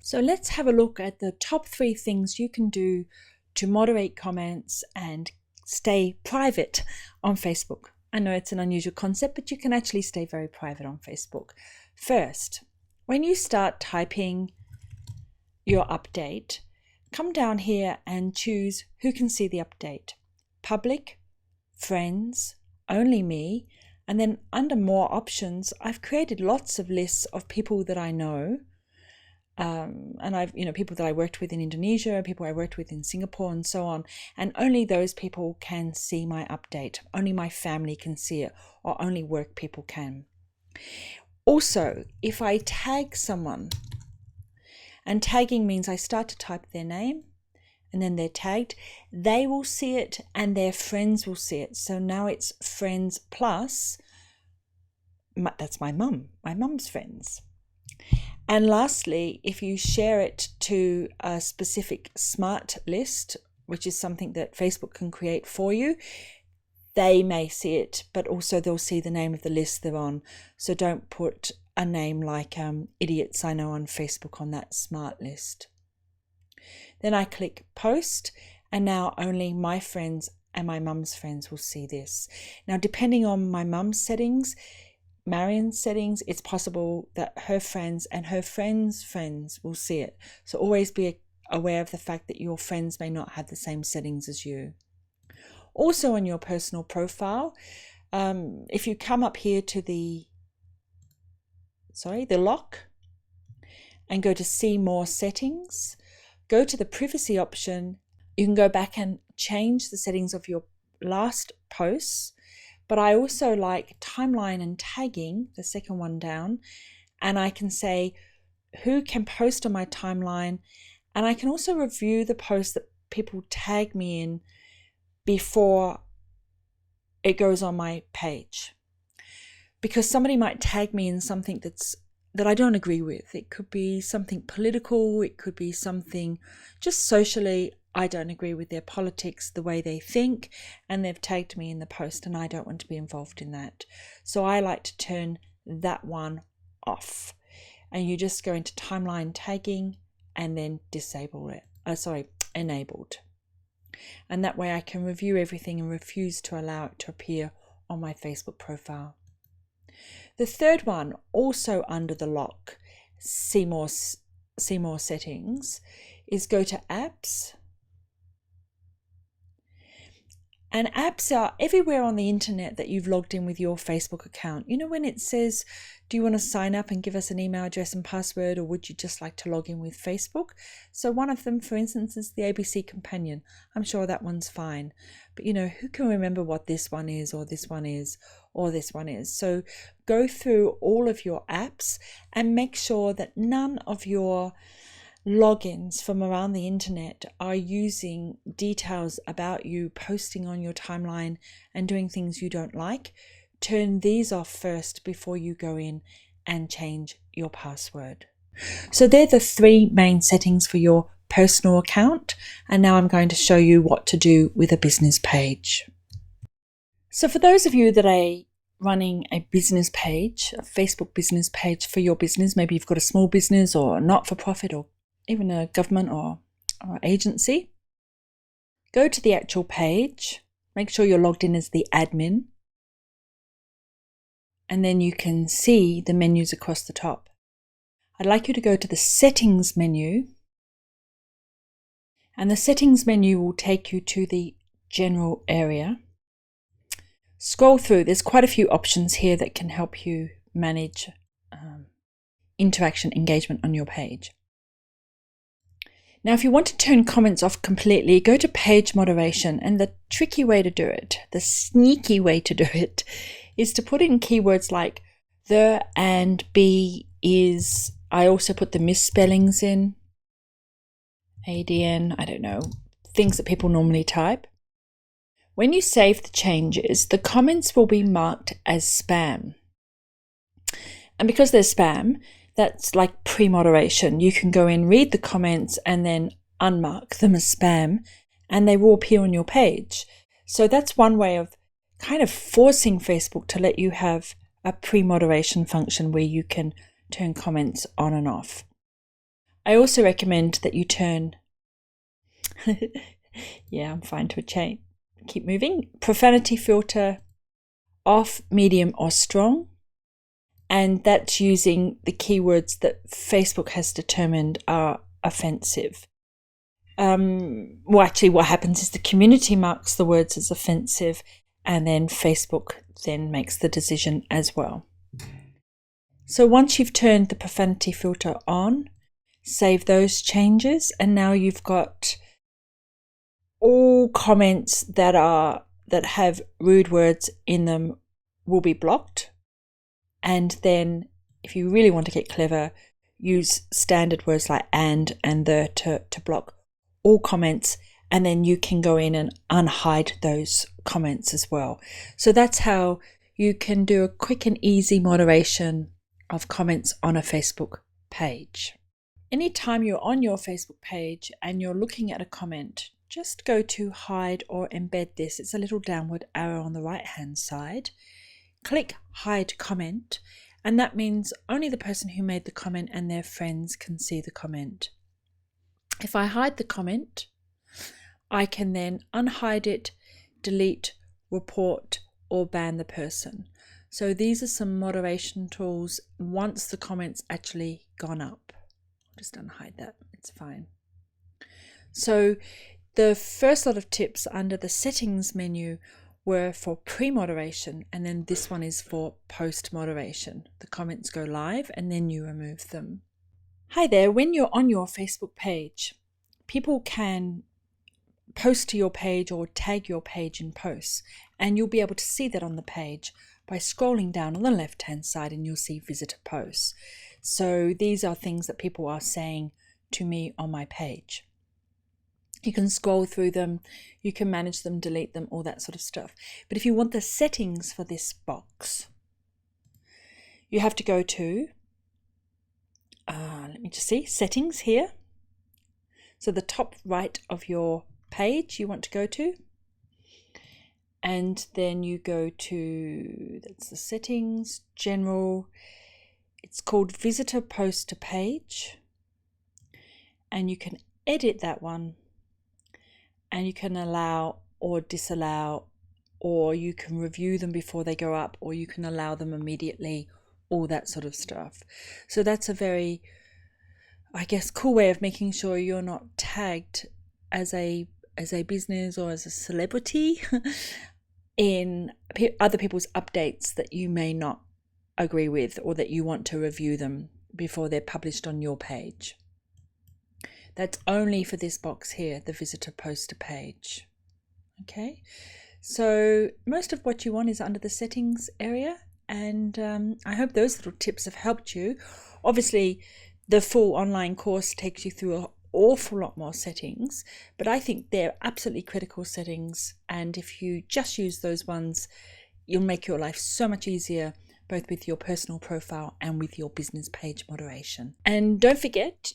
So let's have a look at the top 3 things you can do to moderate comments and stay private on Facebook. I know it's an unusual concept, but you can actually stay very private on Facebook. First, when you start typing your update, come down here and choose who can see the update. Public, friends, only me, and then under more options, I've created lots of lists of people that I know. And I've, people that I worked with in Indonesia, people I worked with in Singapore and so on. And only those people can see my update. Only my family can see it, or only work people can. Also, if I tag someone, and tagging means I start to type their name and then they're tagged, they will see it and their friends will see it. So now it's friends plus, that's my mum's friends. And lastly, if you share it to a specific smart list, which is something that Facebook can create for you, they may see it, but also they'll see the name of the list they're on. So don't put a name like idiots I know on Facebook on that smart list. Then I click post, and now only my friends and my mum's friends will see this. Now, depending on my mum's settings, Marion's settings, it's possible that her friends and her friends' friends will see it. So always be aware of the fact that your friends may not have the same settings as you. Also on your personal profile, if you come up here to the lock and go to see more settings, go to the privacy option. You can go back and change the settings of your last posts. But I also like timeline and tagging, the second one down, and I can say who can post on my timeline, and I can also review the posts that people tag me in before it goes on my page. Because somebody might tag me in something that I don't agree with. It could be something political, it could be something just socially. I don't agree with their politics, the way they think, and they've tagged me in the post, and I don't want to be involved in that. So I like to turn that one off. And you just go into timeline tagging and then disable it. Enabled. And that way I can review everything and refuse to allow it to appear on my Facebook profile. The third one, also under the lock, see more settings, is go to apps. And apps are everywhere on the internet that you've logged in with your Facebook account. You know, when it says, do you want to sign up and give us an email address and password, or would you just like to log in with Facebook? So one of them, for instance, is the ABC Companion. I'm sure that one's fine. But, who can remember what this one is, or this one is, or this one is? So go through all of your apps and make sure that none of your logins from around the internet are using details about you, posting on your timeline and doing things you don't like. Turn these off first before you go in and change your password. So they're the 3 main settings for your personal account. And now I'm going to show you what to do with a business page. So for those of you that are running a business page, a Facebook business page for your business, maybe you've got a small business or a not-for-profit or even a government or agency, go to the actual page, make sure you're logged in as the admin, and then you can see the menus across the top. I'd like you to go to the settings menu, and the settings menu will take you to the general area. Scroll through, there's quite a few options here that can help you manage interaction, engagement on your page. Now, if you want to turn comments off completely, go to page moderation, and the tricky way to do it, the sneaky way to do it, is to put in keywords like the, and, be, is. I also put the misspellings in, ADN, I don't know, things that people normally type. When you save the changes, the comments will be marked as spam. And because they're spam, that's like pre-moderation. You can go in, read the comments, and then unmark them as spam, and they will appear on your page. So that's one way of kind of forcing Facebook to let you have a pre-moderation function where you can turn comments on and off. I also recommend that you turn, yeah, I'm fine to keep moving, Profanity Filter off, medium or strong. And that's using the keywords that Facebook has determined are offensive. Well, actually what happens is the community marks the words as offensive, and then Facebook then makes the decision as well. So once you've turned the profanity filter on, save those changes, and now you've got all comments that have rude words in them will be blocked. And then if you really want to get clever, use standard words like and the to block all comments, and then you can go in and unhide those comments as well. So that's how you can do a quick and easy moderation of comments on a Facebook page. Anytime you're on your Facebook page and you're looking at a comment, just go to hide or embed this. It's a little downward arrow on the right hand side. Click hide comment, and that means only the person who made the comment and their friends can see the comment. If I hide the comment, I can then unhide it, delete, report, or ban the person. So these are some moderation tools once the comment's actually gone up. I'll just unhide that, it's fine. So the first lot of tips under the settings menu were for pre-moderation, and then this one is for post-moderation. The comments go live and then you remove them. Hi there, when you're on your Facebook page, people can post to your page or tag your page in posts, and you'll be able to see that on the page by scrolling down on the left hand side, and you'll see visitor posts. So these are things that people are saying to me on my page. You can scroll through them, you can manage them, delete them, all that sort of stuff. But if you want the settings for this box, you have to go to, let me just see, settings here. So the top right of your page you want to go to, and then you go to, that's the settings, general, it's called visitor post to page, and you can edit that one, and you can allow or disallow, or you can review them before they go up, or you can allow them immediately, all that sort of stuff. So that's a very, I guess, cool way of making sure you're not tagged as a business or as a celebrity in other people's updates that you may not agree with, or that you want to review them before they're published on your page. That's only for this box here, the visitor poster page. Okay, so most of what you want is under the settings area, and I hope those little tips have helped you. Obviously, the full online course takes you through an awful lot more settings, but I think they're absolutely critical settings, and if you just use those ones, you'll make your life so much easier, both with your personal profile and with your business page moderation. And don't forget,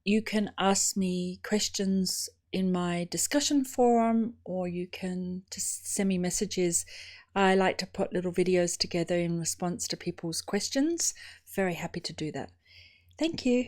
you can ask me questions in my discussion forum, or you can just send me messages. I like to put little videos together in response to people's questions. Very happy to do that. Thank you.